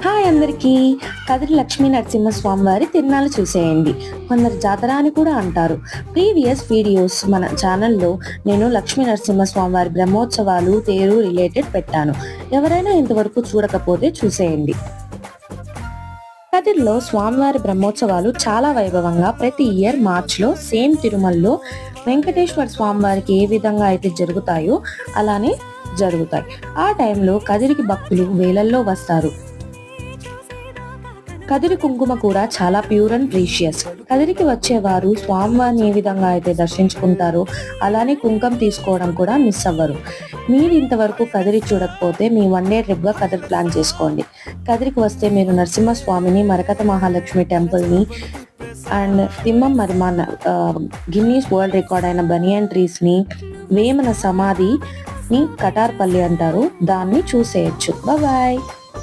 Hi అందరికీ. కదిరి లక్ష్మీ నరసింహస్వామి వారి తిరునాళ్ళు చూసేయండి. కొందరు జాతర అని కూడా అంటారు. ప్రీవియస్ వీడియోస్ మన ఛానల్లో నేను లక్ష్మీ నరసింహస్వామి వారి బ్రహ్మోత్సవాలు, తేరు రిలేటెడ్ పెట్టాను. ఎవరైనా ఇంతవరకు చూడకపోతే చూసేయండి. కదిరిలో స్వామివారి బ్రహ్మోత్సవాలు చాలా వైభవంగా ప్రతి ఇయర్ మార్చ్లో సేమ్ తిరుమలలో వెంకటేశ్వర స్వామివారికి ఏ విధంగా అయితే జరుగుతాయో అలానే జరుగుతాయి. ఆ టైంలో కదిరికి భక్తులు వేలల్లో వస్తారు. కదిరి కుంకుమ కూడా చాలా ప్యూర్ అండ్ ప్రీషియస్. కదిరికి వచ్చేవారు స్వామివారిని ఏ విధంగా అయితే దర్శించుకుంటారో అలానే కుంకుమ తీసుకోవడం కూడా మిస్ అవ్వరు. మీరు ఇంతవరకు కదిరి చూడకపోతే మీ వన్ డే ట్రిప్గా కదిరి ప్లాన్ చేసుకోండి. కదిరికి వస్తే మీరు నరసింహస్వామిని, మరకత మహాలక్ష్మి టెంపుల్ని అండ్ తిమ్మం మరిమాన్ గిన్నీస్ వరల్డ్ రికార్డ్ అయిన బనియన్ ట్రీస్ని, వేమన సమాధిని కటార్పల్లి అంటారు, దాన్ని చూసేయచ్చు. బాయ్.